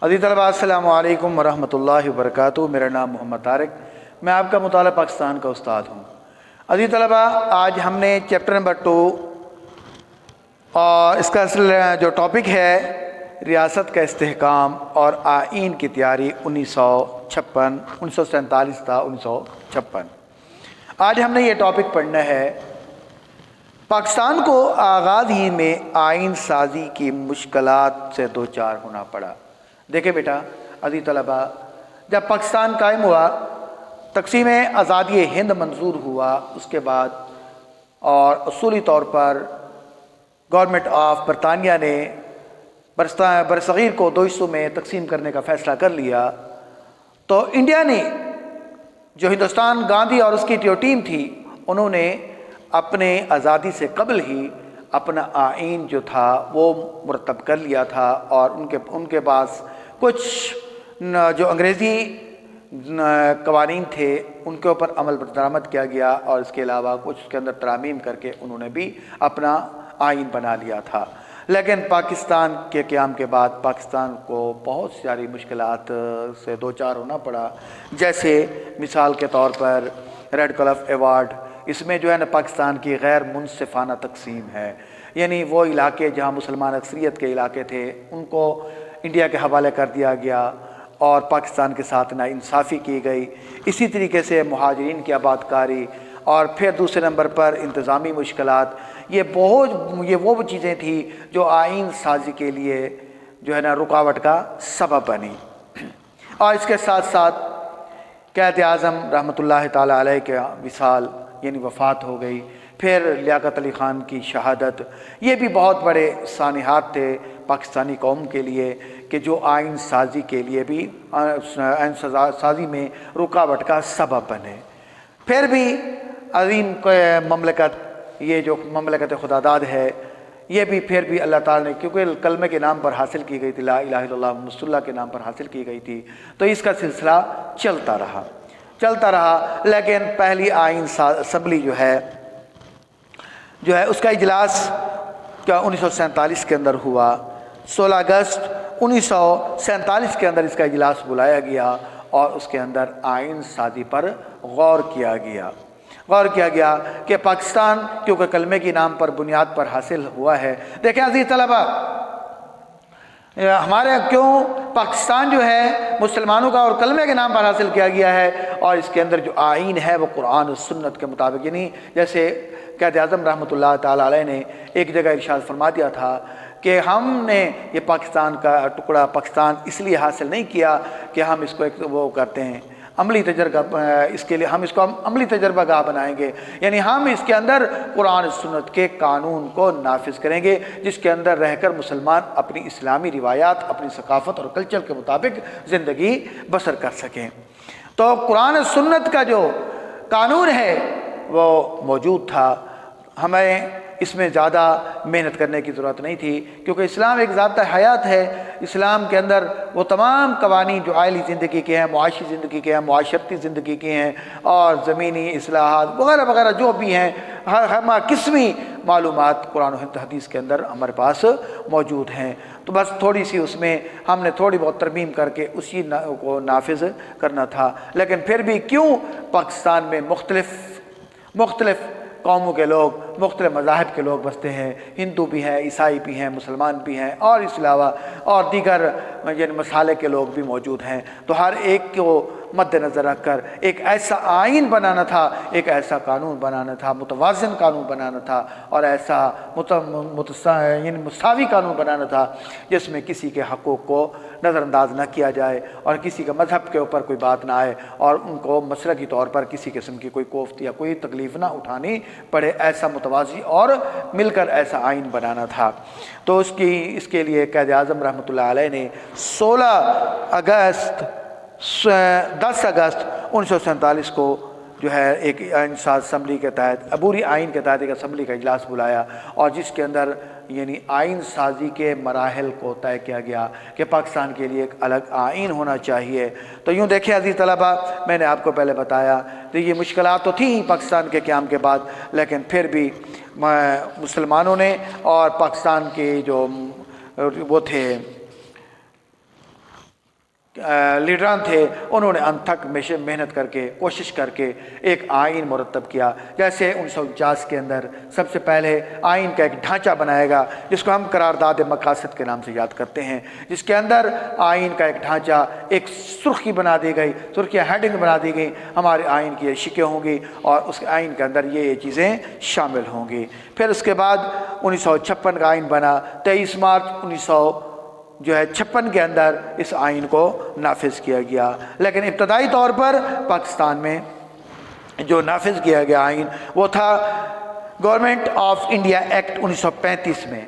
عزیز طلباء السلام علیکم ورحمۃ اللہ وبرکاتہ۔ میرا نام محمد طارق، میں آپ کا مطالعہ پاکستان کا استاد ہوں۔ عزیز طلباء، آج ہم نے چیپٹر نمبر 2 اور اس کا جو ٹاپک ہے ریاست کا استحکام اور آئین کی تیاری 1947 تا 1956۔ آج ہم نے یہ ٹاپک پڑھنا ہے پاکستان کو آغاز ہی میں آئین سازی کی مشکلات سے دوچار ہونا پڑا۔ دیکھیں بیٹا عزیز طلباء، جب پاکستان قائم ہوا، تقسیم آزادی ہند منظور ہوا، اس کے بعد اور اصولی طور پر گورنمنٹ آف برطانیہ نے برصغیر کو 2 حصوں میں تقسیم کرنے کا فیصلہ کر لیا، تو انڈیا نے جو ہندوستان گاندھی اور اس کی جو ٹیم تھی، انہوں نے اپنے آزادی سے قبل ہی اپنا آئین جو تھا وہ مرتب کر لیا تھا، اور ان کے پاس کچھ جو انگریزی قوانین تھے ان کے اوپر عمل درآمد کیا گیا، اور اس کے علاوہ کچھ اس کے اندر ترامیم کر کے انہوں نے بھی اپنا آئین بنا لیا تھا۔ لیکن پاکستان کے قیام کے بعد پاکستان کو بہت ساری مشکلات سے دوچار ہونا پڑا، جیسے مثال کے طور پر ریڈ کلف ایوارڈ، اس میں جو ہے نا پاکستان کی غیر منصفانہ تقسیم ہے، یعنی وہ علاقے جہاں مسلمان اکثریت کے علاقے تھے ان کو انڈیا کے حوالے کر دیا گیا اور پاکستان کے ساتھ ناانصافی کی گئی۔ اسی طریقے سے مہاجرین کی آباد کاری، اور پھر دوسرے نمبر پر انتظامی مشکلات، یہ وہ چیزیں تھیں جو آئین سازی کے لیے جو ہے نا رکاوٹ کا سبب بنی۔ اور اس کے ساتھ ساتھ قائد اعظم رحمۃ اللہ تعالیٰ علیہ کے وصال یعنی وفات ہو گئی، پھر لیاقت علی خان کی شہادت، یہ بھی بہت بڑے سانحات تھے پاکستانی قوم کے لیے کہ جو آئین سازی کے لیے بھی آئین سازی میں رکاوٹ کا سبب بنے۔ پھر بھی عظیم مملکت، یہ جو مملکت خداداد ہے، یہ بھی پھر بھی اللہ تعالیٰ نے، کیونکہ کلمے کے نام پر حاصل کی گئی تھی، لا الہ الا اللہ محمد رسول اللہ کے نام پر حاصل کی گئی تھی، تو اس کا سلسلہ چلتا رہا۔ لیکن پہلی آئین اسمبلی جو ہے اس کا اجلاس 1947 کے اندر ہوا۔ 16 اگست 1947 کے اندر اس کا اجلاس بلایا گیا اور اس کے اندر آئین سازی پر غور کیا گیا کہ پاکستان کیونکہ کلمے کی نام پر بنیاد پر حاصل ہوا ہے۔ دیکھیں عزیز طلباء، ہمارے کیوں پاکستان جو ہے مسلمانوں کا اور کلمے کے نام پر حاصل کیا گیا ہے، اور اس کے اندر جو آئین ہے وہ قرآن و سنت کے مطابق، یعنی جیسے قائد اعظم رحمۃ اللہ تعالیٰ علیہ نے ایک جگہ ارشاد فرما دیا تھا کہ ہم نے یہ پاکستان کا ٹکڑا پاکستان اس لیے حاصل نہیں کیا کہ ہم اس کو ایک وہ کرتے ہیں عملی تجربہ، اس کے لیے ہم اس کو عملی تجربہ گاہ بنائیں گے، یعنی ہم اس کے اندر قرآن سنت کے قانون کو نافذ کریں گے، جس کے اندر رہ کر مسلمان اپنی اسلامی روایات، اپنی ثقافت اور کلچر کے مطابق زندگی بسر کر سکیں۔ تو قرآن سنت کا جو قانون ہے وہ موجود تھا، ہمیں اس میں زیادہ محنت کرنے کی ضرورت نہیں تھی، کیونکہ اسلام ایک ضابطہ حیات ہے۔ اسلام کے اندر وہ تمام قوانین جو عائلی زندگی کے ہیں، معاشی زندگی کے ہیں، معاشرتی زندگی کے ہیں، اور زمینی اصلاحات وغیرہ وغیرہ جو بھی ہیں، ہر قسمی معلومات قرآن و حدیث کے اندر ہمارے پاس موجود ہیں۔ تو بس تھوڑی سی اس میں ہم نے تھوڑی بہت ترمیم کر کے اسی کو نافذ کرنا تھا۔ لیکن پھر بھی کیوں پاکستان میں مختلف قوموں کے لوگ، مختلف مذاہب کے لوگ بستے ہیں، ہندو بھی ہیں، عیسائی بھی ہیں، مسلمان بھی ہیں، اور اس کے علاوہ اور دیگر یعنی مسالے کے لوگ بھی موجود ہیں، تو ہر ایک کو مد نظر رکھ کر ایک ایسا آئین بنانا تھا، ایک ایسا قانون بنانا تھا، متوازن قانون بنانا تھا، اور ایسا یعنی مساوی قانون بنانا تھا جس میں کسی کے حقوق کو نظر انداز نہ کیا جائے، اور کسی کا مذہب کے اوپر کوئی بات نہ آئے، اور ان کو مسلکی طور پر کسی قسم کی کوئی کوفت یا کوئی تکلیف نہ اٹھانی پڑے۔ ایسا متوازی اور مل کر ایسا آئین بنانا تھا۔ تو اس کے لیے قائد اعظم رحمۃ اللہ علیہ نے 10 اگست 1947 کو جو ہے ایک آئین ساز اسمبلی کے تحت، عبوری آئین کے تحت ایک اسمبلی کا اجلاس بلایا، اور جس کے اندر یعنی آئین سازی کے مراحل کو طے کیا گیا کہ پاکستان کے لیے ایک الگ آئین ہونا چاہیے۔ تو یوں دیکھیں عزیز طلباء، میں نے آپ کو پہلے بتایا تو یہ مشکلات تو تھیں پاکستان کے قیام کے بعد، لیکن پھر بھی مسلمانوں نے اور پاکستان کے جو وہ تھے لیڈران تھے انہوں نے انت تک محنت کر کے کوشش کر کے ایک آئین مرتب کیا. جیسے 1949 کے اندر سب سے پہلے آئین کا ایک ڈھانچہ بنایا گیا جس کو ہم قرارداد مقاصد کے نام سے یاد کرتے ہیں, جس کے اندر آئین کا ایک ڈھانچہ, ایک سرخی بنا دی گئی, سرخیاں ہیڈنگ بنا دی گئی, ہمارے آئین کی یہ شکیں ہوں گی اور اس کے آئین کے اندر یہ چیزیں شامل ہوں گی. پھر اس کے بعد 1956 کا آئین بنا. 23 مارچ 1956 کے اندر اس آئین کو نافذ کیا گیا. لیکن ابتدائی طور پر پاکستان میں جو نافذ کیا گیا آئین وہ تھا گورنمنٹ آف انڈیا ایکٹ 1935 میں.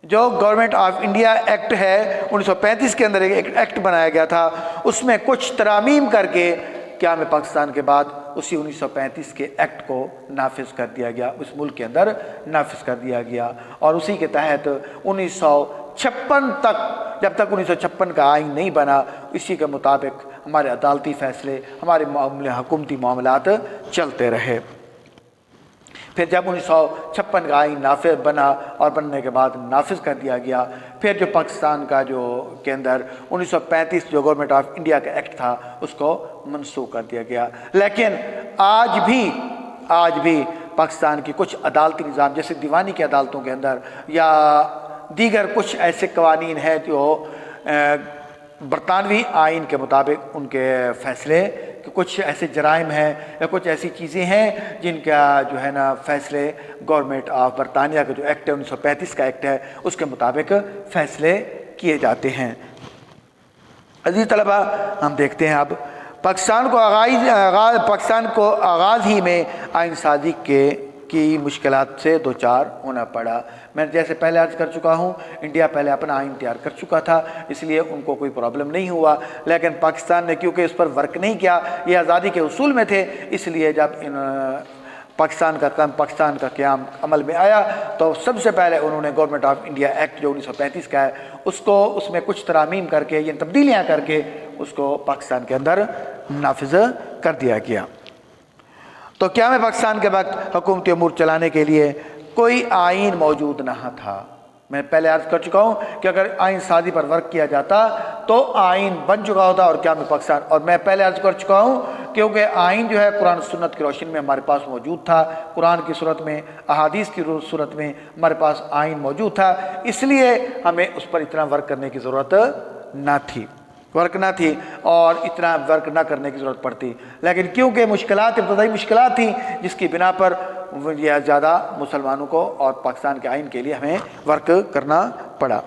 جو گورنمنٹ آف انڈیا ایکٹ ہے 1935 کے اندر ایک ایکٹ بنایا گیا تھا, اس میں کچھ ترامیم کر کے قیام پاکستان کے بعد اسی 1935 کے ایکٹ کو نافذ کر دیا گیا, اس ملک کے اندر نافذ کر دیا گیا. اور اسی کے تحت 1956 تک, جب تک 1956 کا آئین نہیں بنا, اسی کے مطابق ہمارے عدالتی فیصلے, ہمارے حکومتی معاملات چلتے رہے. پھر جب 1956 کا آئین نافذ بنا اور بننے کے بعد نافذ کر دیا گیا, پھر جو پاکستان کا جو کے اندر 1935 جو گورنمنٹ آف انڈیا کا ایکٹ تھا اس کو منسوخ کر دیا گیا. لیکن آج بھی پاکستان کی کچھ عدالتی نظام جیسے دیوانی کی عدالتوں کے اندر یا دیگر کچھ ایسے قوانین ہیں جو برطانوی آئین کے مطابق ان کے فیصلے, کہ کچھ ایسے جرائم ہیں یا کچھ ایسی چیزیں ہیں جن کا جو ہے نا فیصلے گورنمنٹ آف برطانیہ کا جو ایکٹ ہے 1935 کا ایکٹ ہے اس کے مطابق فیصلے کیے جاتے ہیں. عزیز طلبہ, ہم دیکھتے ہیں اب پاکستان کو آغاز ہی میں آئین سازی کی مشکلات سے دوچار ہونا پڑا. میں جیسے پہلے عرض کر چکا ہوں, انڈیا پہلے اپنا آئین تیار کر چکا تھا, اس لیے ان کو کوئی پرابلم نہیں ہوا. لیکن پاکستان نے کیونکہ اس پر ورک نہیں کیا, یہ آزادی کے اصول میں تھے, اس لیے جب پاکستان کا قیام عمل میں آیا تو سب سے پہلے انہوں نے گورنمنٹ آف انڈیا ایکٹ جو 1935 کا ہے اس میں کچھ ترامیم کر کے, یہ تبدیلیاں کر کے اس کو پاکستان کے اندر نافذ کر دیا گیا. تو قیام پاکستان کے وقت حکومتی امور چلانے کے لیے کوئی آئین موجود نہ تھا. میں پہلے عرض کر چکا ہوں کہ اگر آئین سازی پر ورک کیا جاتا تو آئین بن چکا ہوتا اور قیام پاکستان. اور میں پہلے عرض کر چکا ہوں کیونکہ آئین جو ہے قرآن سنت کی روشنی میں ہمارے پاس موجود تھا, قرآن کی صورت میں, احادیث کی صورت میں ہمارے پاس آئین موجود تھا, اس لیے ہمیں اس پر اتنا ورک کرنے کی ضرورت نہ تھی اور اتنا ورک نہ کرنے کی ضرورت پڑتی. لیکن کیونکہ ابتدائی مشکلات تھیں جس کی بنا پر یہ زیادہ مسلمانوں کو اور پاکستان کے آئین کے لیے ہمیں ورک کرنا پڑا,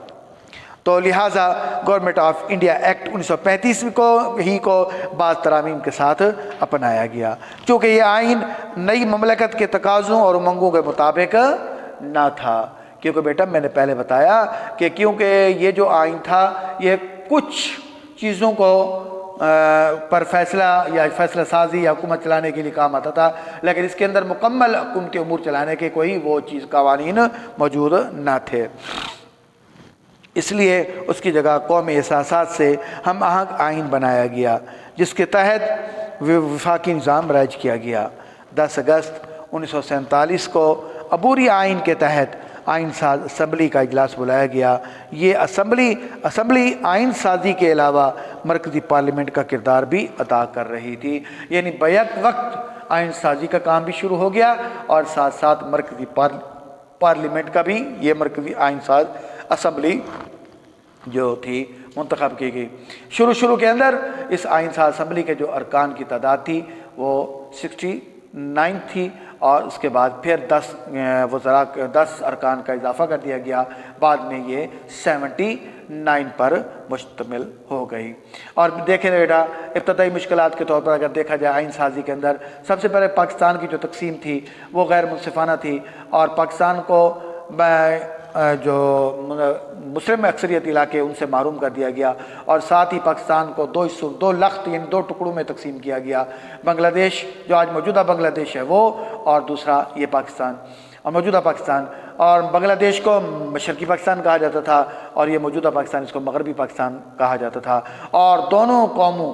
تو لہٰذا گورنمنٹ آف انڈیا ایکٹ 1935 کو بعض ترامیم کے ساتھ اپنایا گیا. چونکہ یہ آئین نئی مملکت کے تقاضوں اور امنگوں کے مطابق نہ تھا, کیونکہ بیٹا میں نے پہلے بتایا کہ کیونکہ یہ جو آئین تھا یہ کچھ چیزوں کو پر فیصلہ سازی یا حکومت چلانے کے لیے کام آتا تھا, لیکن اس کے اندر مکمل حکومتی امور چلانے کے کوئی وہ چیز قوانین موجود نہ تھے. اس لیے اس کی جگہ قومی احساسات سے ہم آہنگ آئین بنایا گیا جس کے تحت وفاقی نظام رائج کیا گیا. 10 اگست 1947 کو عبوری آئین کے تحت آئین ساز اسمبلی کا اجلاس بلایا گیا. یہ اسمبلی آئین سازی کے علاوہ مرکزی پارلیمنٹ کا کردار بھی ادا کر رہی تھی, یعنی بیک وقت آئین سازی کا کام بھی شروع ہو گیا اور ساتھ ساتھ مرکزی پارلیمنٹ کا بھی, یہ مرکزی آئین ساز اسمبلی جو تھی منتخب کی گئی. شروع کے اندر اس آئین ساز اسمبلی کے جو ارکان کی تعداد تھی وہ 69 تھی اور اس کے بعد پھر 10 ارکان کا اضافہ کر دیا گیا, بعد میں یہ 79 پر مشتمل ہو گئی. اور دیکھیں بیٹا ابتدائی مشکلات کے طور پر اگر دیکھا جائے آئین سازی کے اندر سب سے پہلے پاکستان کی جو تقسیم تھی وہ غیر منصفانہ تھی اور پاکستان کو جو مسلم اکثریت علاقے ان سے محروم کر دیا گیا اور ساتھ ہی پاکستان کو 2 لخت یعنی 2 ٹکڑوں میں تقسیم کیا گیا. بنگلہ دیش جو آج موجودہ بنگلہ دیش ہے وہ, اور دوسرا یہ پاکستان اور موجودہ پاکستان. اور بنگلہ دیش کو مشرقی پاکستان کہا جاتا تھا اور یہ موجودہ پاکستان اس کو مغربی پاکستان کہا جاتا تھا. اور دونوں قوموں